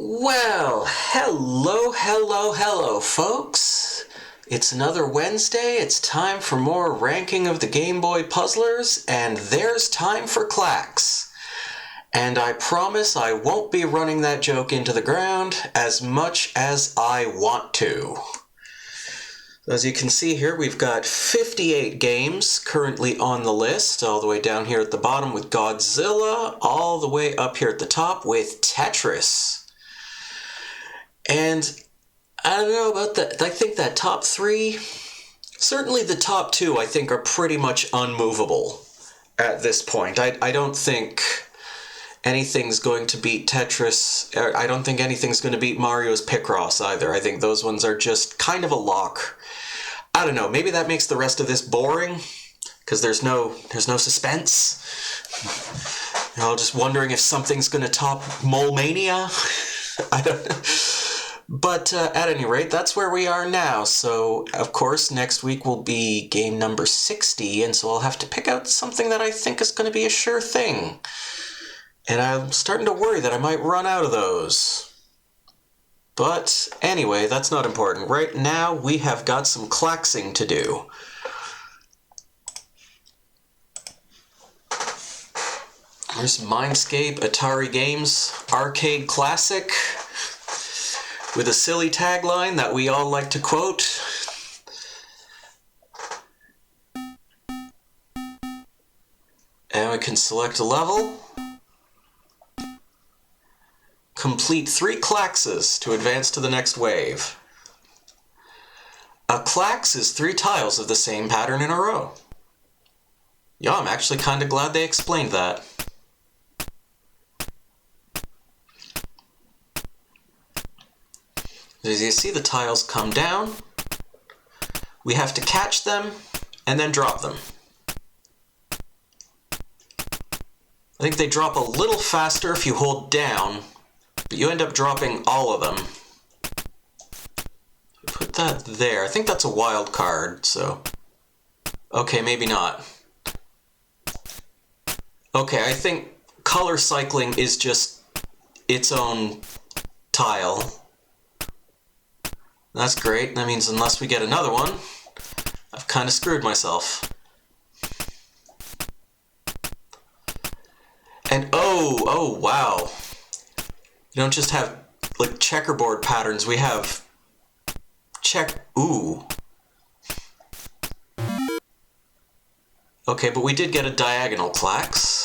Well, hello, folks. It's another Wednesday. It's time for more ranking of the Game Boy puzzlers, and there's time for Klax. And I promise I won't be running that joke into the ground as much as I want to. As you can see here, we've got 58 games currently on the list, all the way down here at the bottom with Godzilla, all the way up here at the top with Tetris. And I don't know about that. I think that top three, certainly the top two, I think are pretty much unmovable at this point. I don't think anything's going to beat Tetris. I don't think anything's going to beat Mario's Picross either. I think those ones are just kind of a lock. I don't know, maybe that makes the rest of this boring, because there's no suspense. You're all just wondering if something's going to top Mole Mania. I don't know. But at any rate, that's where we are now. So, of course, next week will be game number 60, and so I'll have to pick out something that I think is going to be a sure thing. And I'm starting to worry that I might run out of those. But anyway, that's not important. Right now, we have got some claxing to do. There's Mindscape Atari Games Arcade Classic with a silly tagline that we all like to quote. And we can select a level. Complete 3 Klaxes to advance to the next wave. A Klax is 3 tiles of the same pattern in a row. Yeah, I'm actually kind of glad they explained that. As you see, the tiles come down. We have to catch them and then drop them. I think they drop a little faster if you hold down, but you end up dropping all of them. Put that there. I think that's a wild card, so... Okay, maybe not. Okay, I think color cycling is just its own tile. That's great. That means unless we get another one, I've kind of screwed myself. And oh, wow. You don't just have, like, checkerboard patterns. We have ooh. Okay, but we did get a diagonal Klax.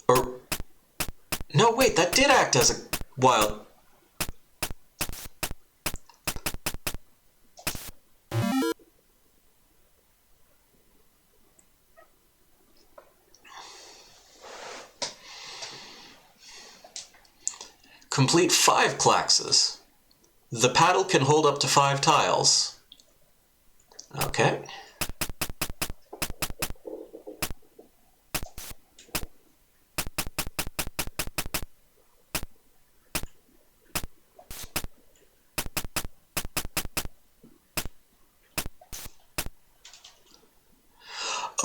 Or, no, wait, that did act as a wild. Complete 5 Klaxes. The paddle can hold up to 5 tiles. Okay.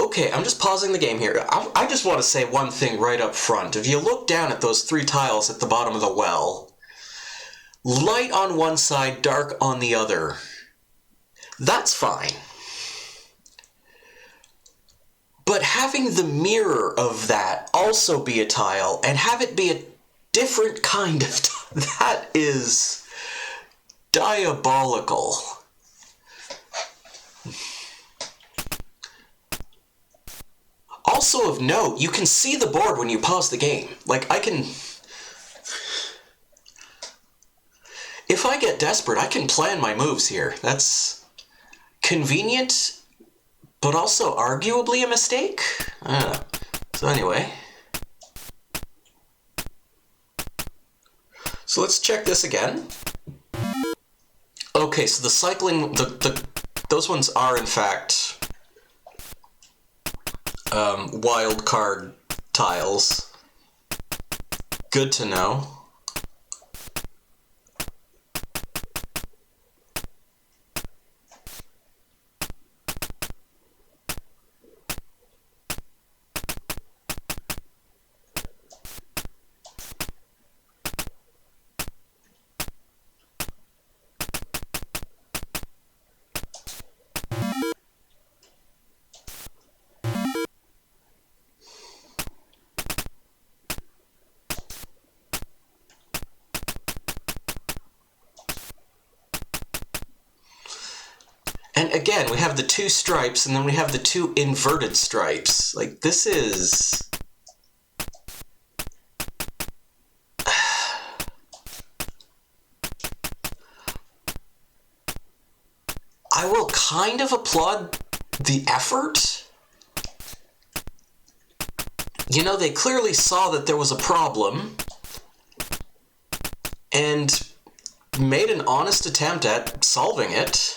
Okay, I'm just pausing the game here. I just want to say one thing right up front. If you look down at those 3 tiles at the bottom of the well, light on one side, dark on the other, that's fine. But having the mirror of that also be a tile, and have it be a different kind of tile, that is diabolical. Also of note, you can see the board when you pause the game. Like, I can... If I get desperate, I can plan my moves here. That's convenient, but also arguably a mistake? I don't know. So anyway. So let's check this again. Okay, so the cycling... those ones are, in fact... wild card tiles. Good to know. And again, we have the two stripes, and then we have the two inverted stripes. Like, this is... I will kind of applaud the effort. You know, they clearly saw that there was a problem and made an honest attempt at solving it.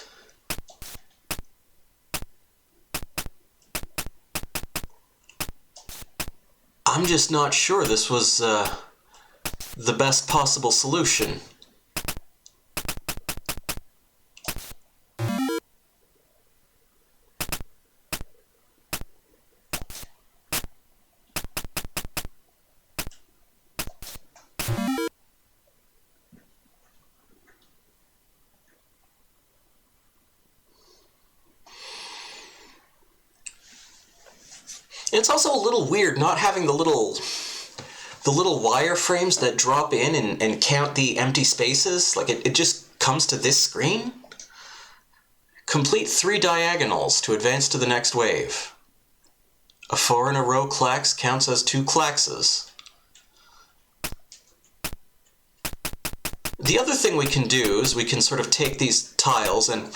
I'm just not sure this was the best possible solution. It's also a little weird not having the little wireframes that drop in and count the empty spaces. Like, it just comes to this screen. Complete 3 diagonals to advance to the next wave. A 4-in-a-row Klax counts as 2 Klaxes. The other thing we can do is we can sort of take these tiles and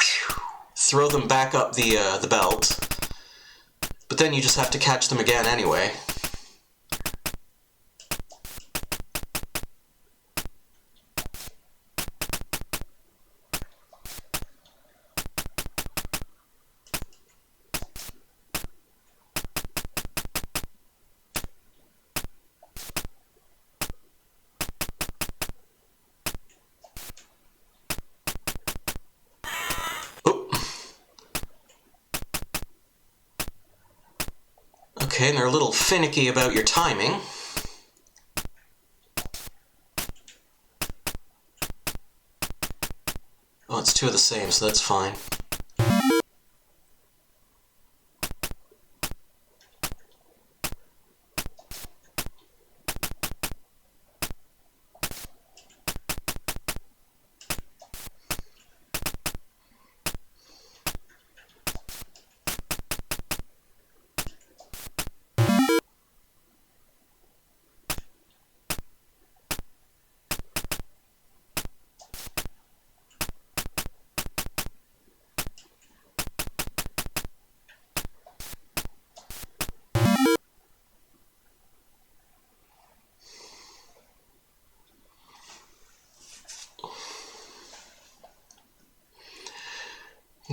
throw them back up the belt. But then you just have to catch them again anyway. Okay, and they're a little finicky about your timing. Oh, it's 2 of the same, so that's fine.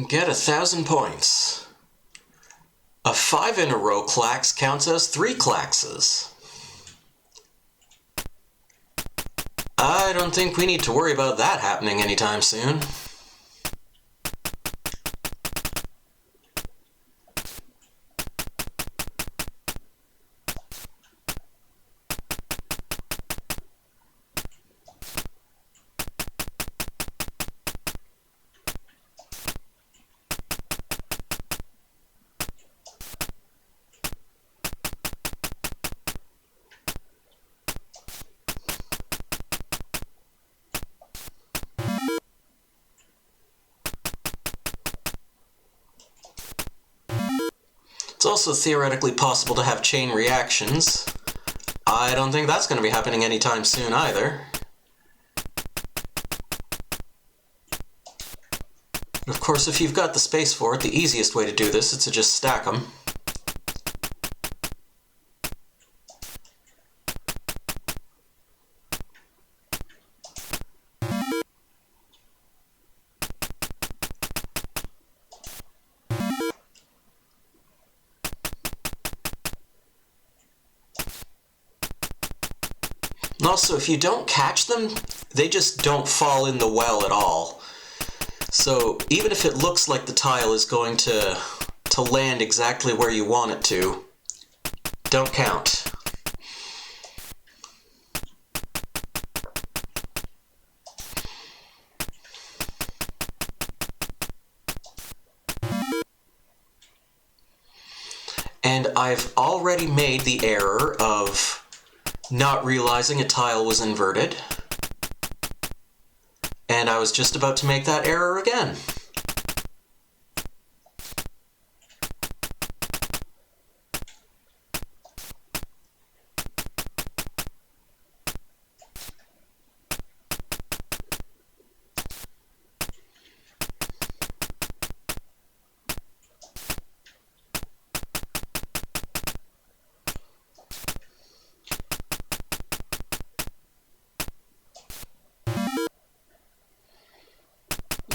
Get 1,000 points. A 5-in-a-row Klax counts as 3 Klaxes. I don't think we need to worry about that happening anytime soon. It's also theoretically possible to have chain reactions. I don't think that's going to be happening anytime soon either. Of course, if you've got the space for it, the easiest way to do this is to just stack them. And also, if you don't catch them, they just don't fall in the well at all. So even if it looks like the tile is going to land exactly where you want it to, don't count. And I've already made the error of not realizing a tile was inverted. And I was just about to make that error again.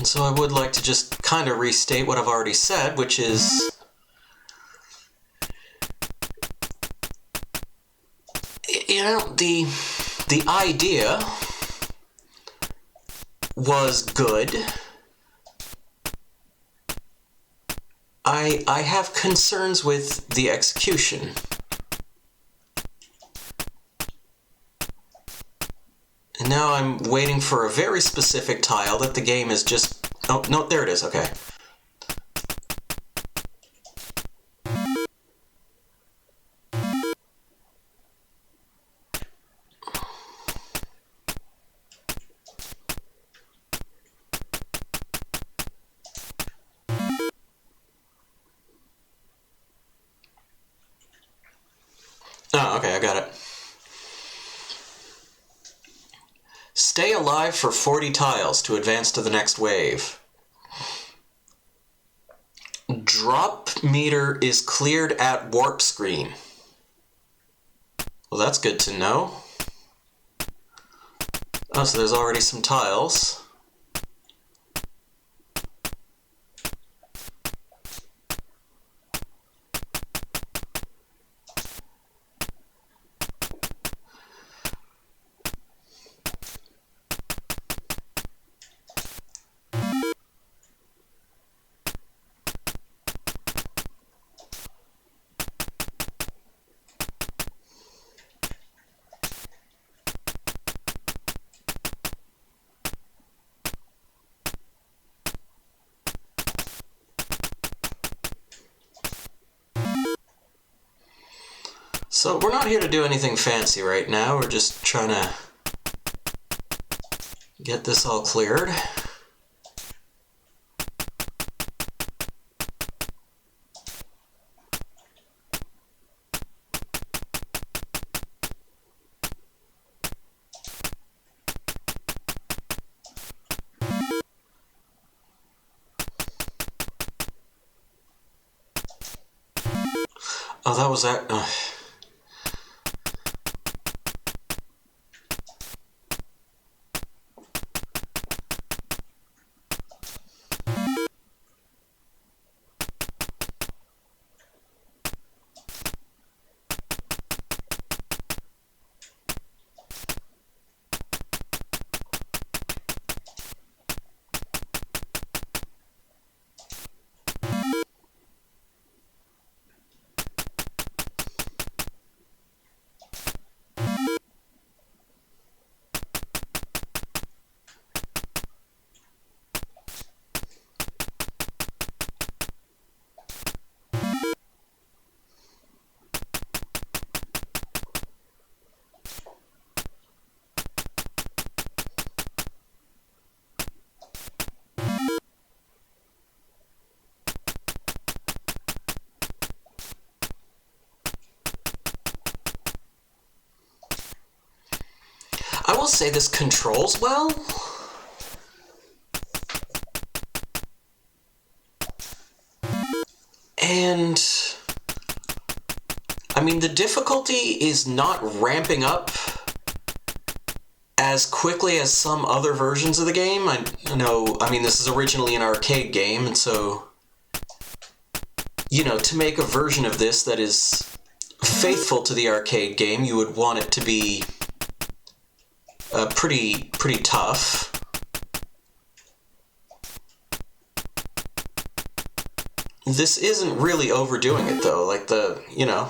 So I would like to just kind of restate what I've already said, which is, you know, the idea was good. I have concerns with the execution. And now I'm waiting for a very specific tile that the game is just... Oh, no, there it is, okay. Oh, okay, I got it. Stay alive for 40 tiles to advance to the next wave. Drop meter is cleared at warp screen. Well, that's good to know. Oh, so there's already some tiles. So we're not here to do anything fancy right now, we're just trying to get this all cleared. Oh, that was that. I will say this controls well. And I mean, the difficulty is not ramping up as quickly as some other versions of the game. I know, I mean, this is originally an arcade game, and so, you know, to make a version of this that is faithful to the arcade game, you would want it to be pretty tough. This isn't really overdoing it, though. Like the, you know...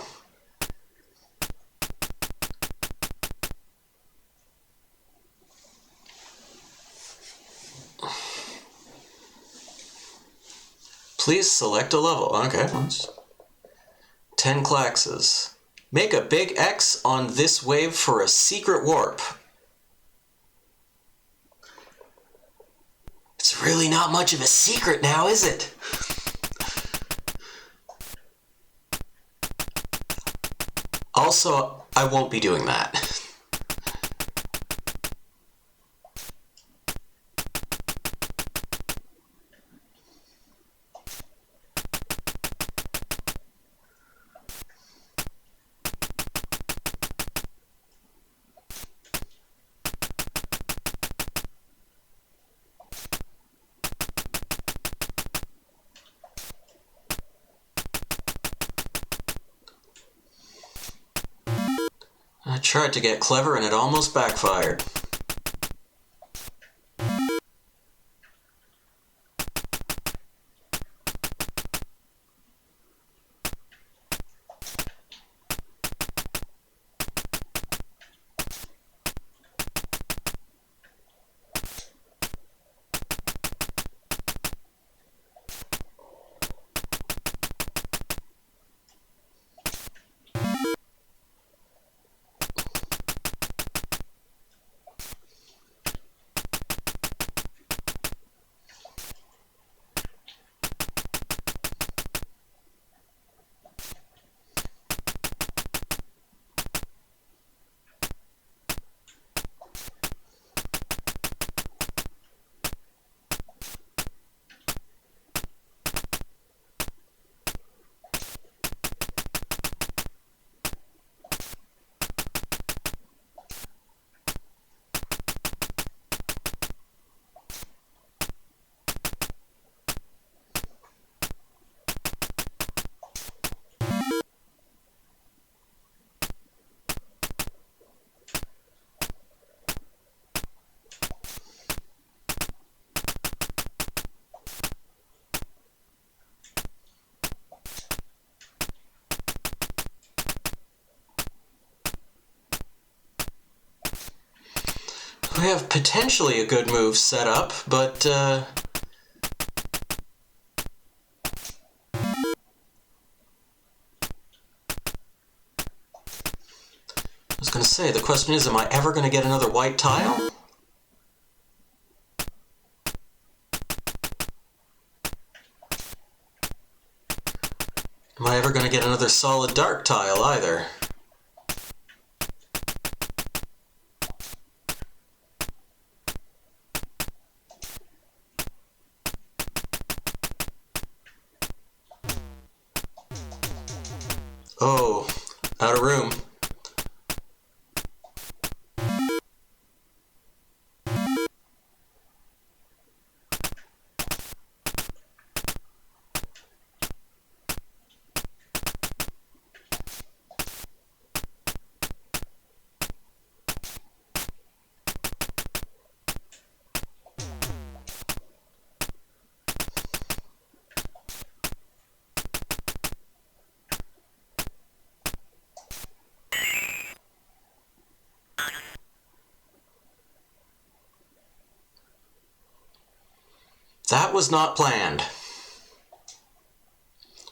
Please select a level. Okay. 10 Klaxes. Make a big X on this wave for a secret warp. It's really not much of a secret now, is it? Also, I won't be doing that. I tried to get clever and it almost backfired. We have potentially a good move set up, but I was going to say, the question is, am I ever going to get another white tile? Am I ever going to get another solid dark tile either? Oh, out of room. That was not planned.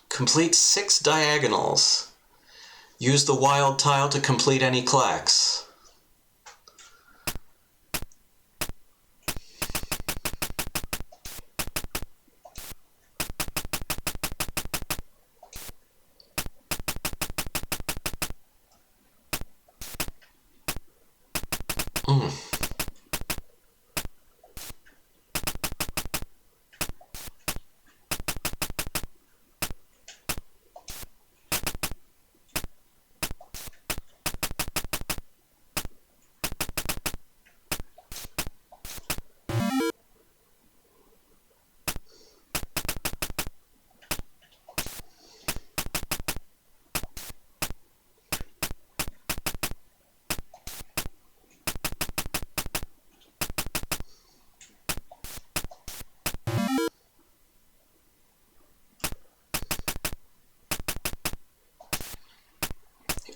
Complete 6 diagonals. Use the wild tile to complete any Klax.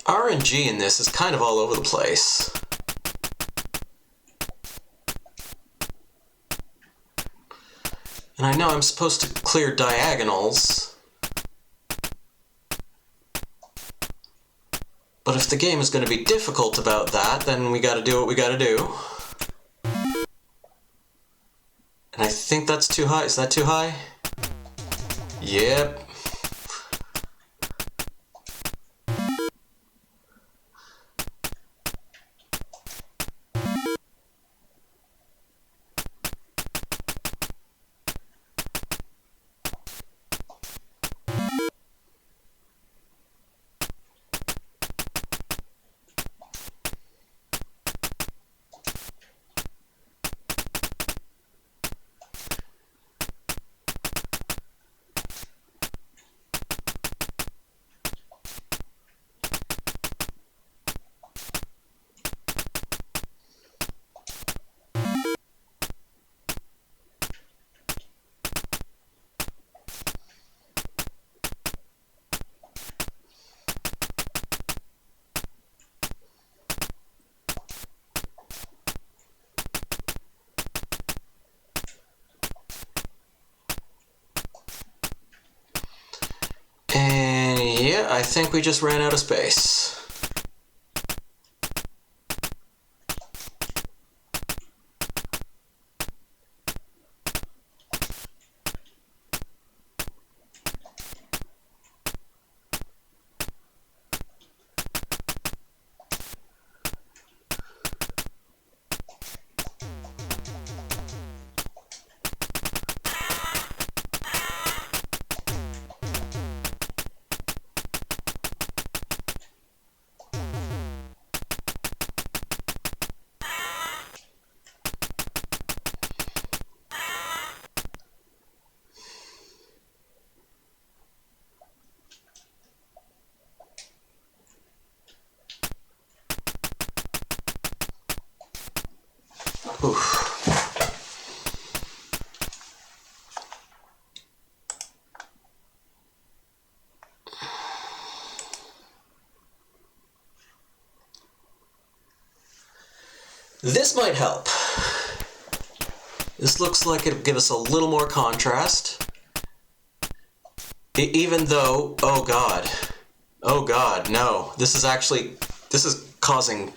RNG in this is kind of all over the place. And I know I'm supposed to clear diagonals, but if the game is going to be difficult about that, then we gotta do what we gotta do. And I think that's too high. Is that too high? Yep. Yeah, I think we just ran out of space. Oof. This might help. This looks like it'll give us a little more contrast. Even though, oh god, no. This is causing...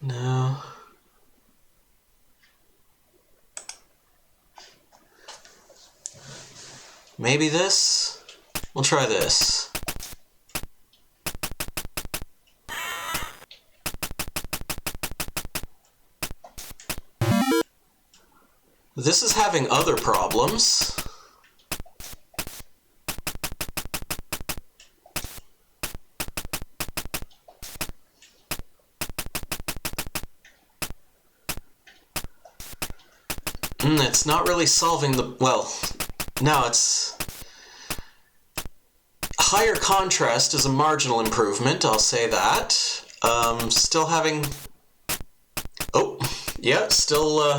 No. Maybe this? We'll try this. This is having other problems. It's not really solving the... Well, no, it's... Higher contrast is a marginal improvement, I'll say that. Still having... Oh, yeah, still...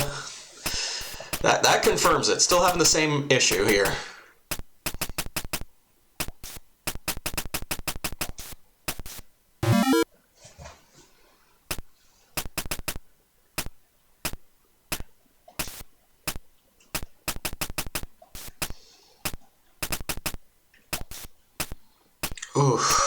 That confirms it. Still having the same issue here. Oof.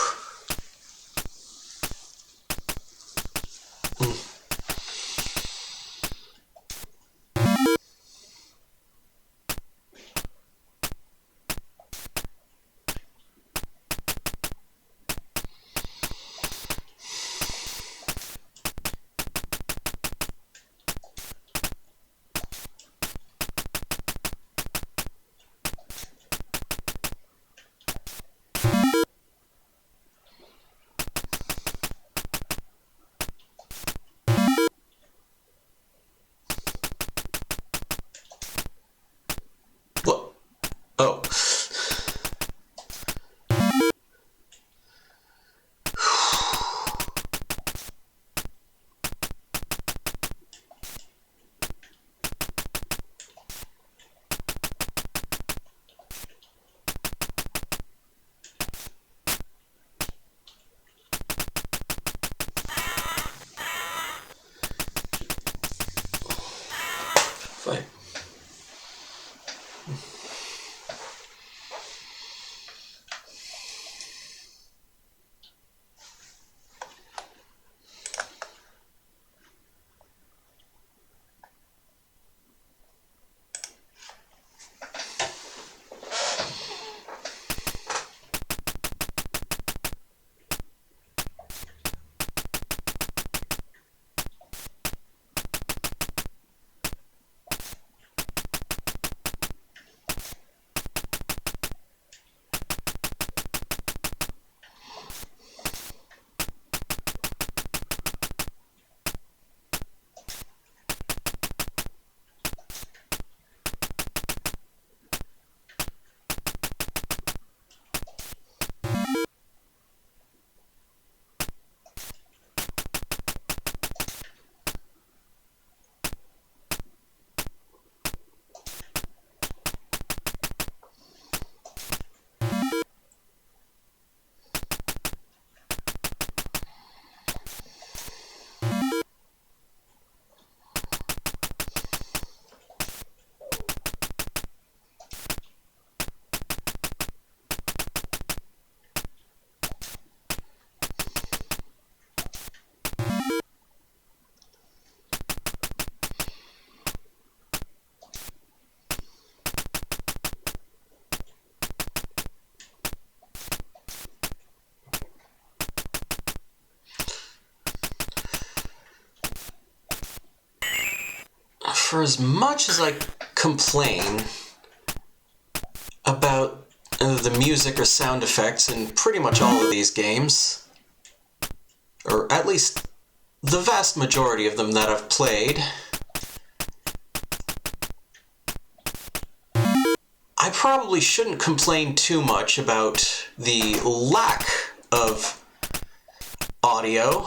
What? Oh. Fine. for as much as I complain about the music or sound effects in pretty much all of these games, or at least the vast majority of them that I've played, I probably shouldn't complain too much about the lack of audio.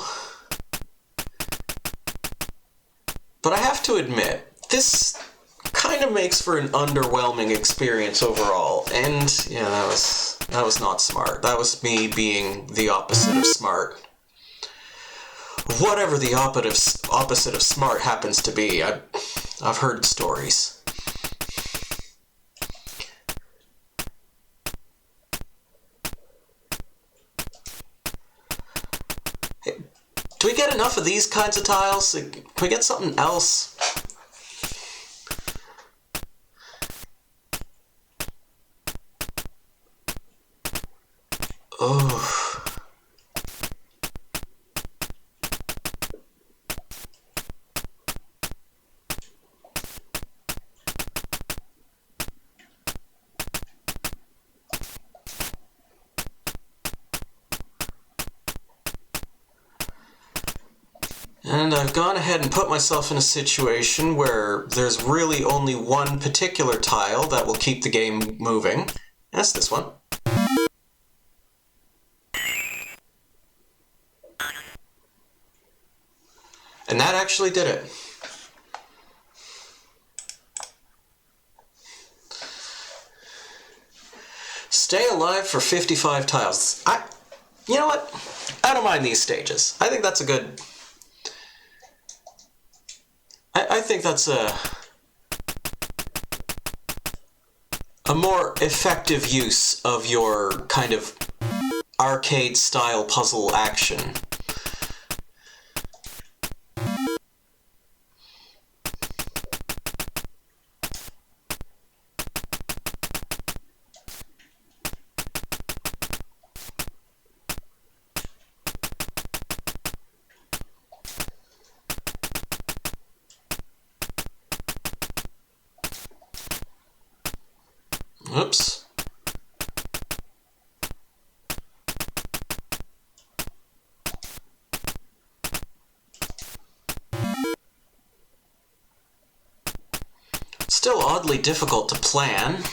But I have to admit, this kind of makes for an underwhelming experience overall. And yeah, that was not smart. That was me being the opposite of smart. Whatever the opposite of smart happens to be, I've heard stories. Do we get enough of these kinds of tiles? Can we get something else? Oh. And I've gone ahead and put myself in a situation where there's really only one particular tile that will keep the game moving. That's this one. And that actually did it. Stay alive for 55 tiles. You know what? I don't mind these stages. I think that's a good... I think that's a more effective use of your kind of arcade-style puzzle action. Oops. Still oddly difficult to plan.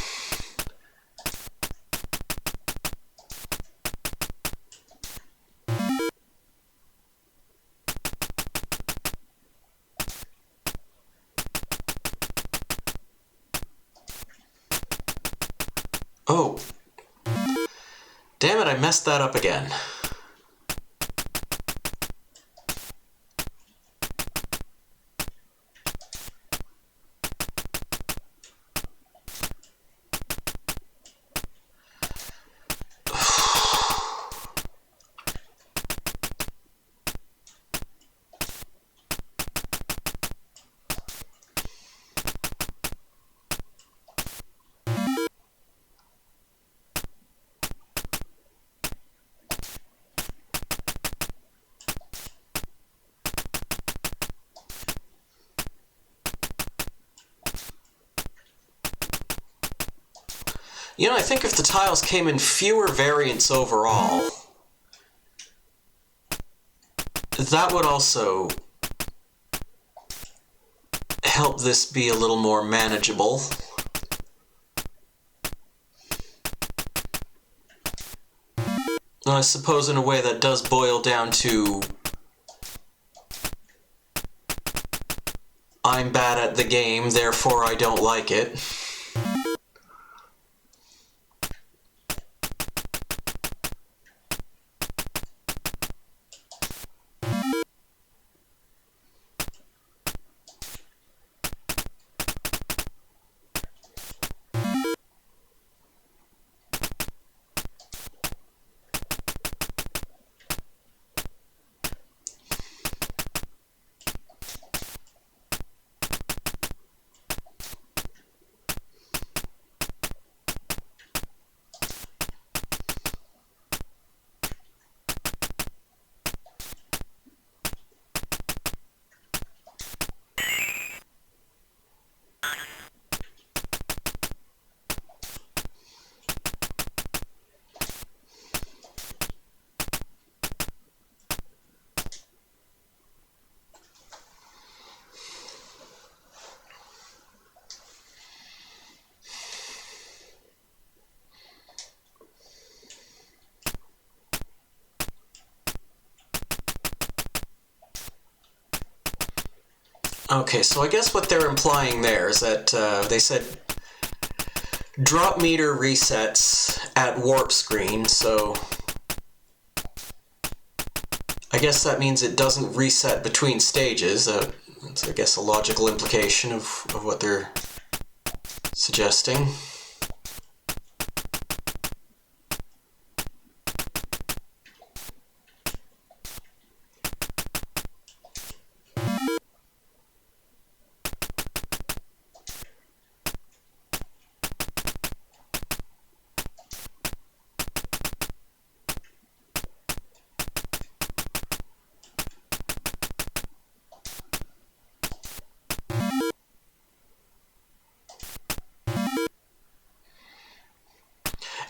Oh. Damn it, I messed that up again. You know, I think if the tiles came in fewer variants overall, that would also help this be a little more manageable. I suppose in a way that does boil down to I'm bad at the game, therefore I don't like it. Okay, so I guess what they're implying there is that they said drop meter resets at warp screen, so I guess that means it doesn't reset between stages. That's, I guess, a logical implication of what they're suggesting.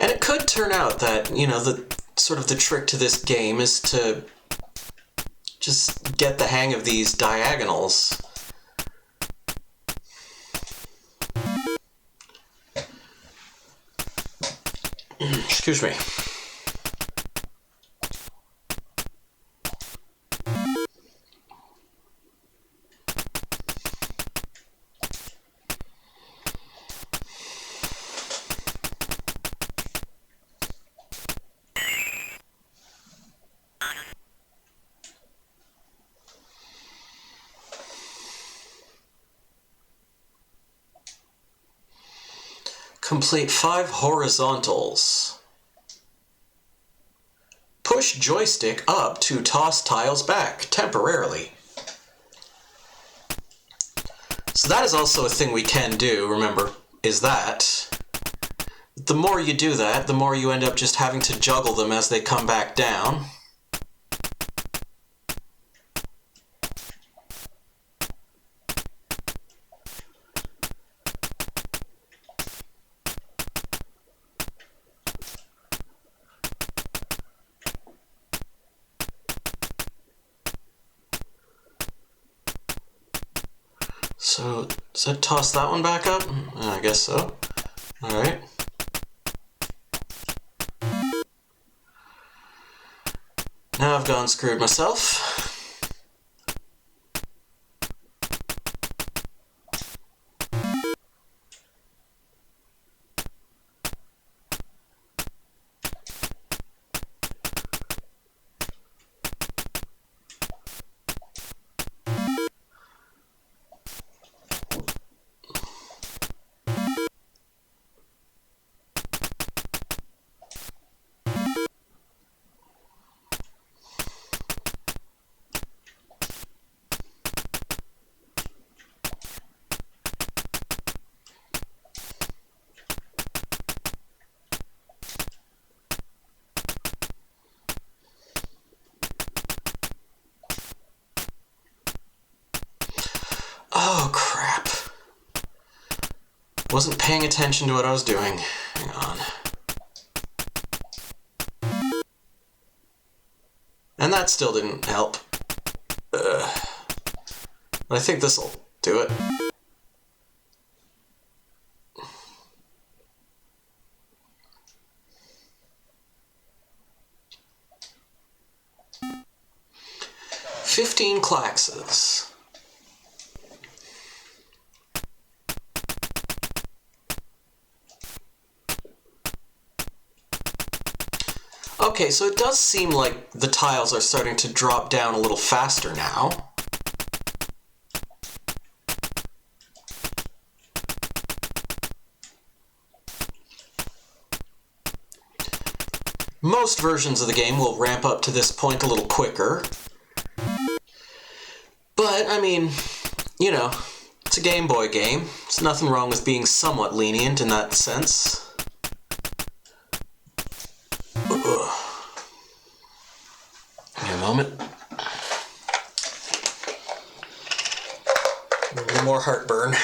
And it could turn out that, you know, the sort of the trick to this game is to just get the hang of these diagonals. Excuse me. Complete 5 horizontals. Push joystick up to toss tiles back temporarily. So that is also a thing we can do, remember, is that the more you do that, the more you end up just having to juggle them as they come back down. So, does that toss that one back up? I guess so. Alright. Now I've gone screwed myself. Oh, crap. Wasn't paying attention to what I was doing. Hang on. And that still didn't help. But I think this'll do it. "15 Klaxes. Okay, so it does seem like the tiles are starting to drop down a little faster now. Most versions of the game will ramp up to this point a little quicker. But, I mean, you know, it's a Game Boy game. There's nothing wrong with being somewhat lenient in that sense. Give me a moment. A little more heartburn.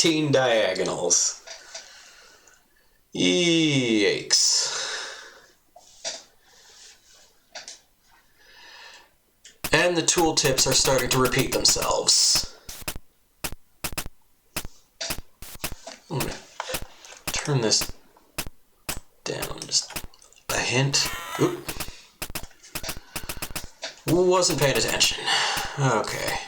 14 diagonals. Yikes. And the tooltips are starting to repeat themselves. I'm going to turn this down just a hint. Oop. Wasn't paying attention. Okay.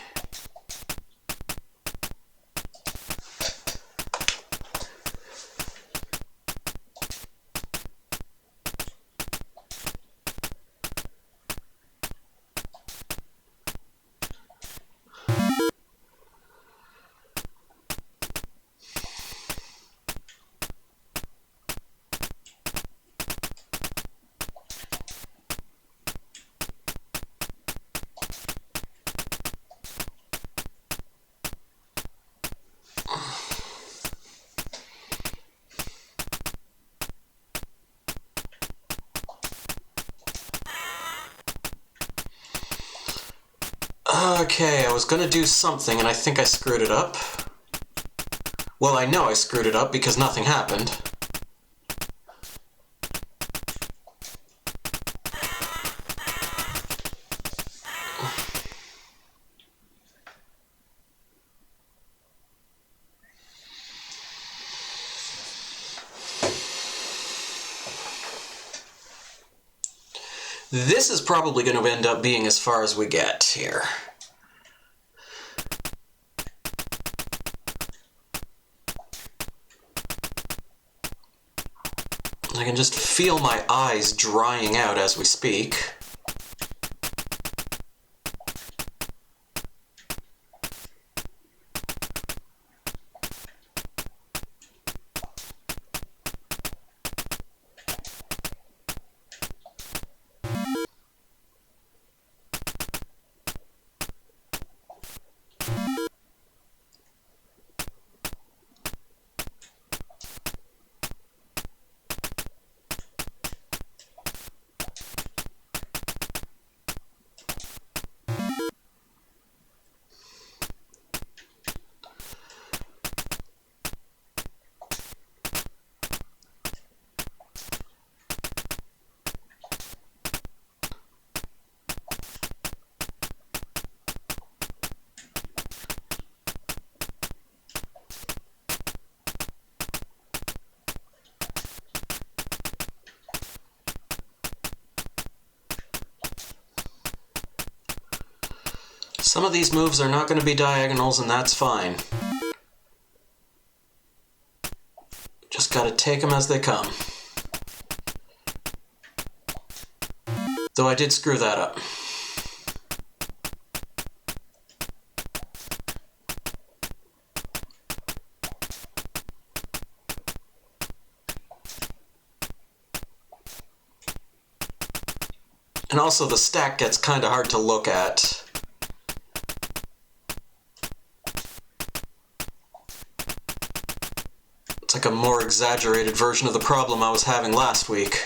Okay, I was gonna do something and I think I screwed it up. Well, I know I screwed it up because nothing happened. This is probably going to end up being as far as we get here. I can just feel my eyes drying out as we speak. Some of these moves are not going to be diagonals, and that's fine. Just gotta take them as they come. Though I did screw that up. And also the stack gets kind of hard to look at. It's like a more exaggerated version of the problem I was having last week.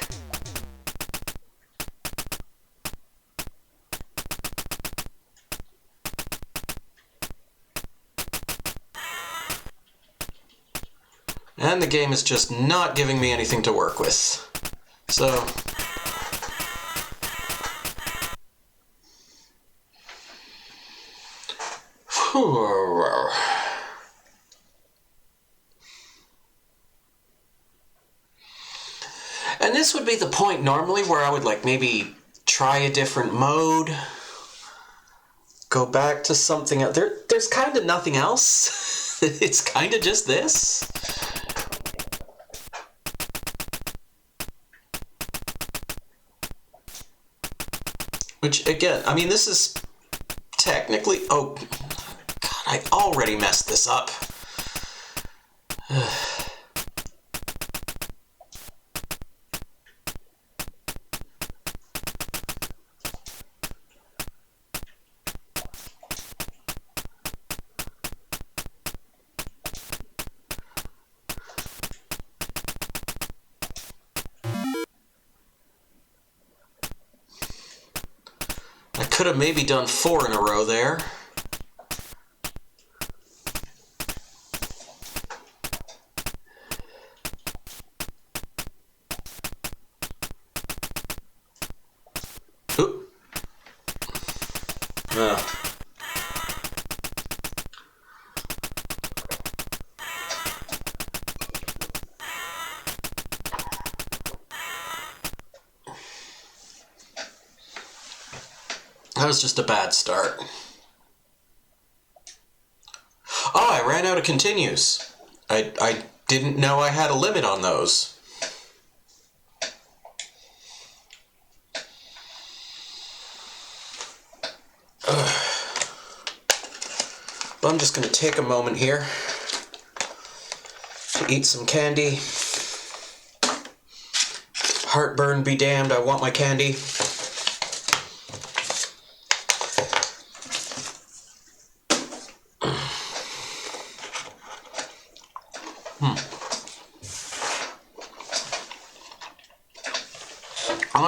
And the game is just not giving me anything to work with. So... And this would be the point normally where I would like maybe try a different mode, go back to something else. There's kind of nothing else. It's kind of just this. Which again, I mean, this is technically, oh God, I already messed this up. I could have maybe done 4 in a row there. Uh. That was just a bad start. Oh, I ran out of continues. I didn't know I had a limit on those. Well, I'm just going to take a moment here to eat some candy. Heartburn be damned, I want my candy.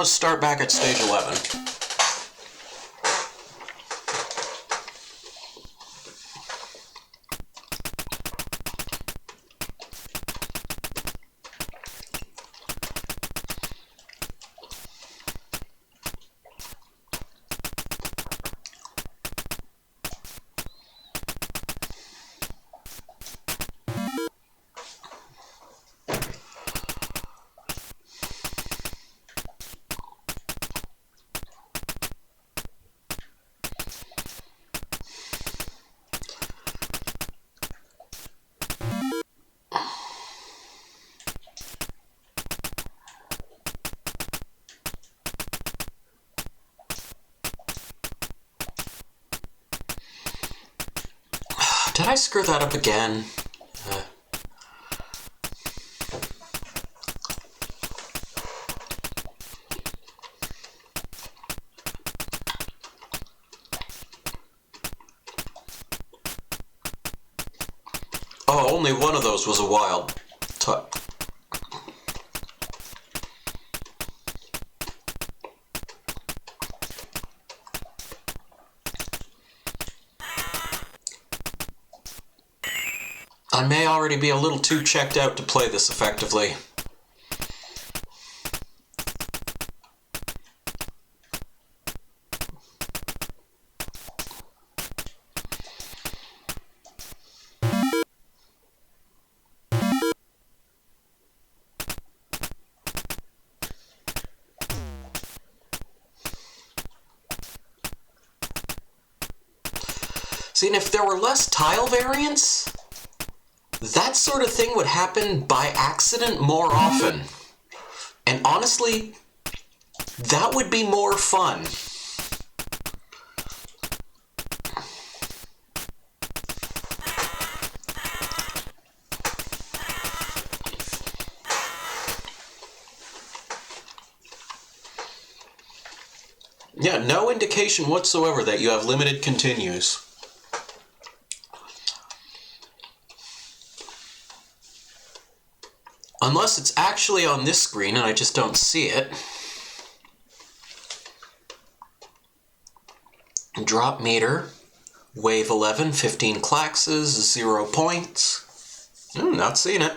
Let's start back at stage 11. Did I screw that up again? Oh, only one of those was a wild. I may already be a little too checked out to play this effectively. See, and if there were less tile variants, that sort of thing would happen by accident more often. And honestly, that would be more fun. Yeah, no indication whatsoever that you have limited continues. Unless it's actually on this screen and I just don't see it. Drop meter, wave 11, 15 Klaxes, 0 points. Not seeing it.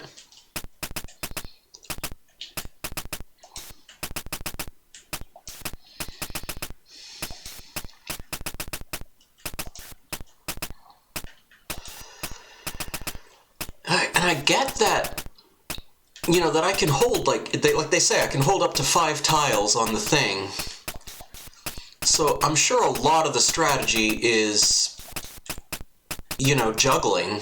And I get that, you know, that I can hold, like they say, I can hold up to 5 tiles on the thing. So I'm sure a lot of the strategy is, you know, juggling.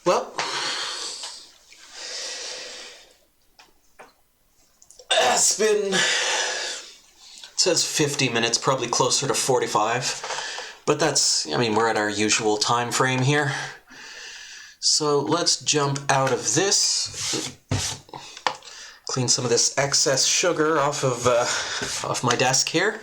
Well, it's been, it says 50 minutes, probably closer to 45. But that's, I mean, we're at our usual time frame here. So let's jump out of this. Clean some of this excess sugar off my desk here.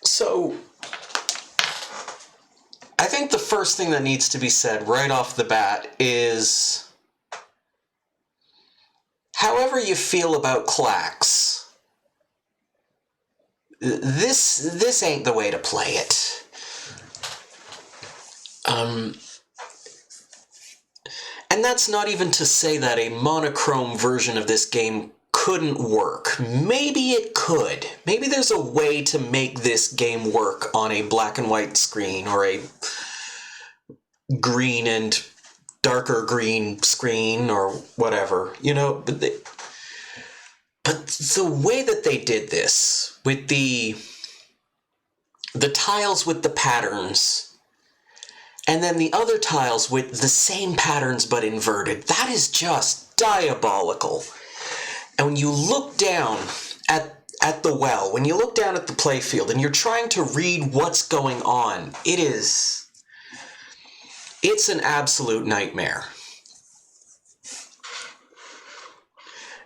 So, I think the first thing that needs to be said right off the bat is, however you feel about Klax, this ain't the way to play it. And that's not even to say that a monochrome version of this game couldn't work. Maybe it could. Maybe there's a way to make this game work on a black and white screen or a green and darker green screen or whatever, you know, but the way that they did this with the tiles with the patterns and then the other tiles with the same patterns but inverted, that is just diabolical. And when you look down at the well, when you look down at the playfield and you're trying to read what's going on, it's an absolute nightmare.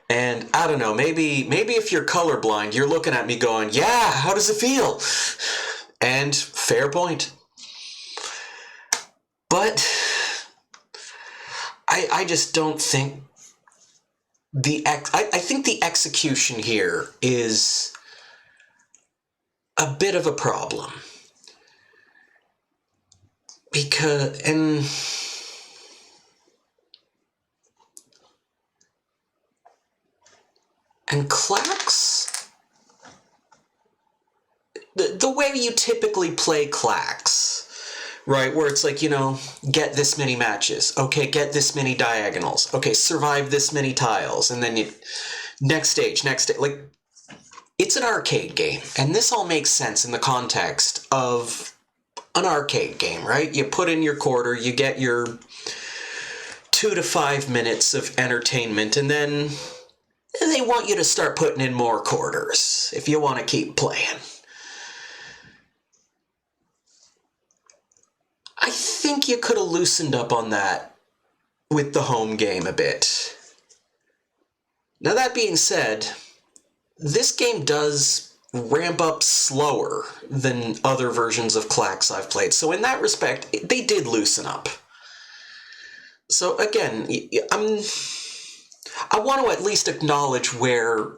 And I don't know, maybe if you're colorblind, you're looking at me going, yeah, how does it feel? And fair point. But I just don't think I think the execution here is a bit of a problem. Because, and Klax, the way you typically play Klax, right, where it's like, you know, get this many matches, okay, get this many diagonals, okay, survive this many tiles, and then next stage, like, it's an arcade game, and this all makes sense in the context of an arcade game, right? You put in your quarter, you get your 2 to 5 minutes of entertainment, and then they want you to start putting in more quarters if you want to keep playing. I think you could have loosened up on that with the home game a bit. Now that being said, this game does ramp up slower than other versions of Klax I've played, so in that respect, they did loosen up. So again, I want to at least acknowledge where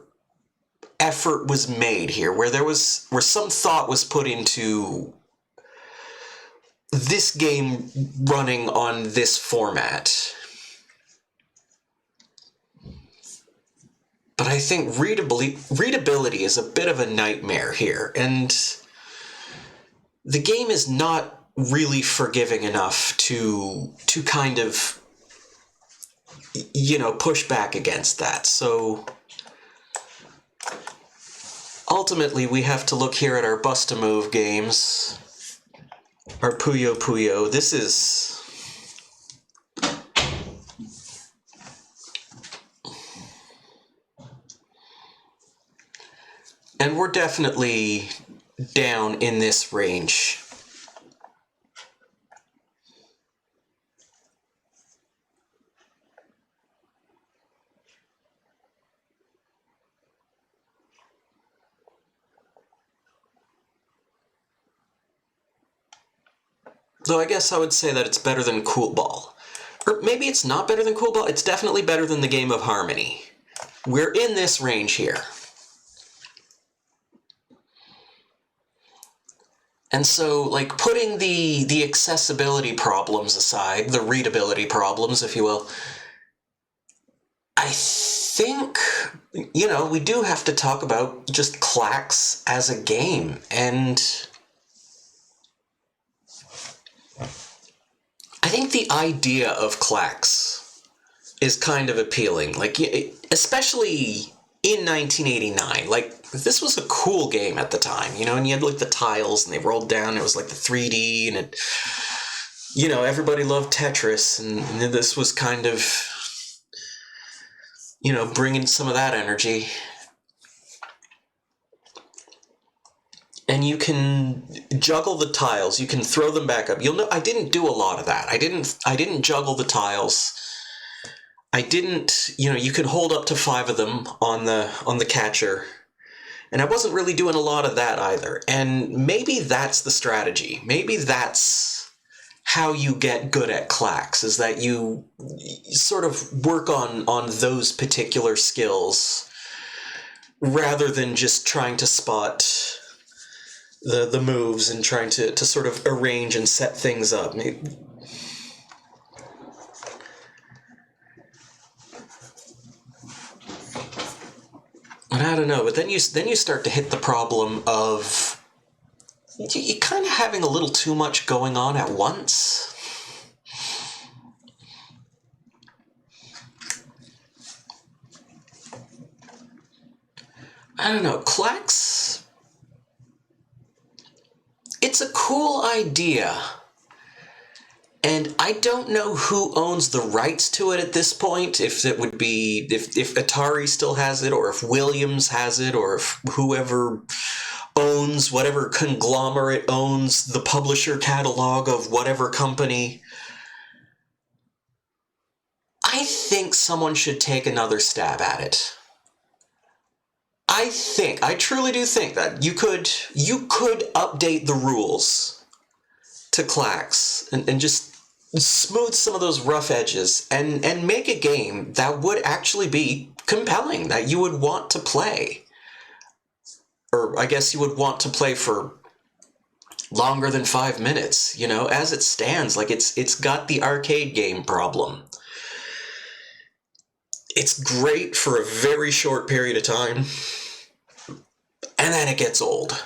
effort was made here, where some thought was put into this game running on this format. But I think readability is a bit of a nightmare here, and the game is not really forgiving enough to kind of, you know, push back against that. So ultimately we have to look here at our Bust-A-Move games, our Puyo Puyo. This is... and we're definitely down in this range. Though I guess I would say that it's better than Cool Ball. Or maybe it's not better than Cool Ball, it's definitely better than the Game of Harmony. We're in this range here. And so, like, putting the accessibility problems aside, the readability problems, if you will, I think, you know, we do have to talk about just Klax as a game, and I think the idea of Klax is kind of appealing, like, especially in 1989. Like, this was a cool game at the time, you know, and you had like the tiles and they rolled down. It was like the 3D, and it, you know, everybody loved Tetris, and this was kind of, you know, bringing some of that energy. And you can juggle the tiles. You can throw them back up. You'll know I didn't do a lot of that. I didn't juggle the tiles. I didn't, you know, you could hold up to 5 of them on the catcher. And I wasn't really doing a lot of that either. And maybe that's the strategy. Maybe that's how you get good at Klax, is that you sort of work on those particular skills rather than just trying to spot the moves and trying to sort of arrange and set things up. And I don't know, but then you start to hit the problem of you kind of having a little too much going on at once. I don't know, Klax, it's a cool idea. And I don't know who owns the rights to it at this point, if it would be, if Atari still has it, or if Williams has it, or if whoever owns, whatever conglomerate owns the publisher catalog of whatever company. I think someone should take another stab at it. I truly do think that you could update the rules to Klax and just smooth some of those rough edges and make a game that would actually be compelling, that you would want to play. Or I guess you would want to play for longer than 5 minutes, you know, as it stands. Like, it's got the arcade game problem. It's great for a very short period of time, and then it gets old.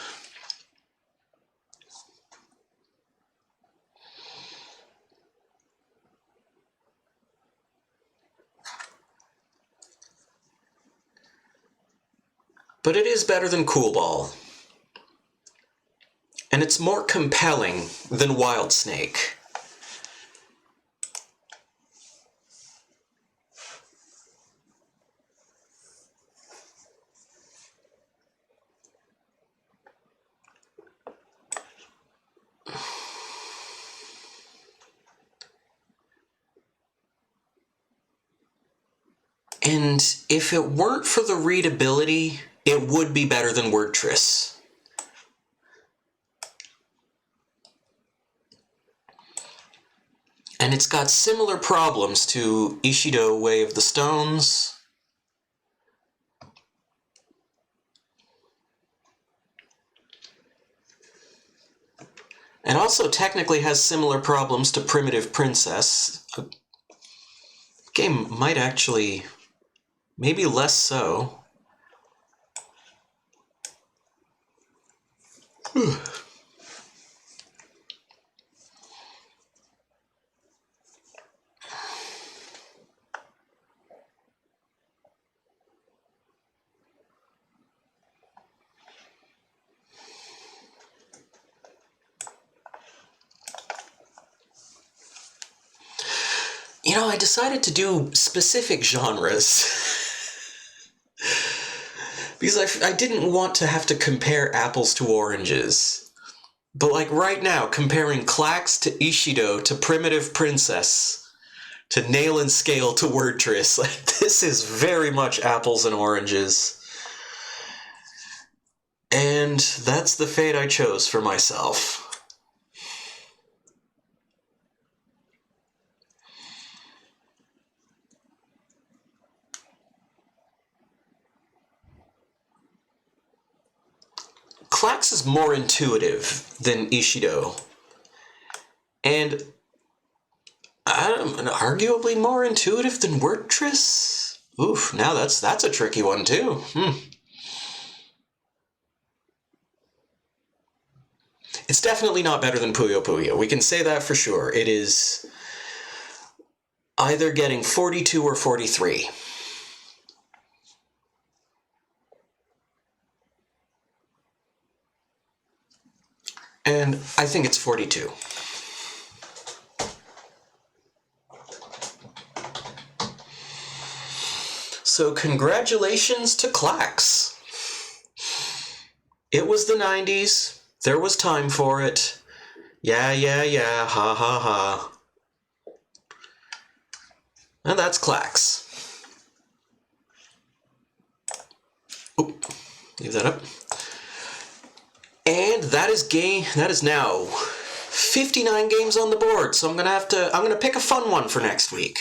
But it is better than Cool Ball. And it's more compelling than Wild Snake. And if it weren't for the readability, it would be better than Wordtris. And it's got similar problems to Ishido Way of the Stones. And also technically has similar problems to Primitive Princess. A game might actually, maybe less so. You know, I decided to do specific genres because I didn't want to have to compare apples to oranges. But like right now, comparing Klax to Ishido to Primitive Princess to Nail and Scale to Wordtris, like, this is very much apples and oranges. And that's the fate I chose for myself. Klax is more intuitive than Ishido, and arguably more intuitive than Wordtris. Oof, now that's a tricky one too. It's definitely not better than Puyo Puyo. We can say that for sure. It is either getting 42 or 43. And I think it's 42. So congratulations to Klax. It was the 90s. There was time for it. Yeah, ha ha ha. And that's Klax. Oop, leave that up. And that is now 59 games on the board. So I'm gonna pick a fun one for next week.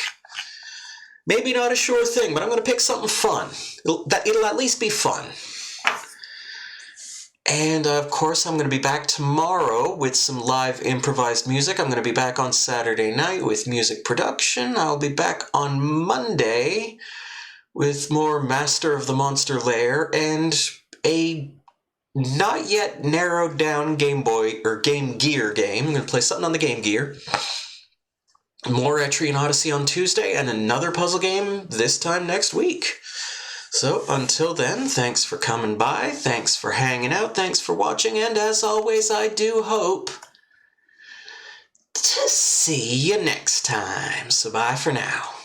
Maybe not a sure thing, but I'm gonna pick something fun. It'll at least be fun. And of course, I'm going to be back tomorrow with some live improvised music. I'm going to be back on Saturday night with music production. I'll be back on Monday with more Master of the Monster Lair and a not yet narrowed down Game Boy or Game Gear game. I'm going to play something on the Game Gear. More Etrian Odyssey on Tuesday and another puzzle game this time next week. So, until then, thanks for coming by, thanks for hanging out, thanks for watching, and as always, I do hope to see you next time. So bye for now.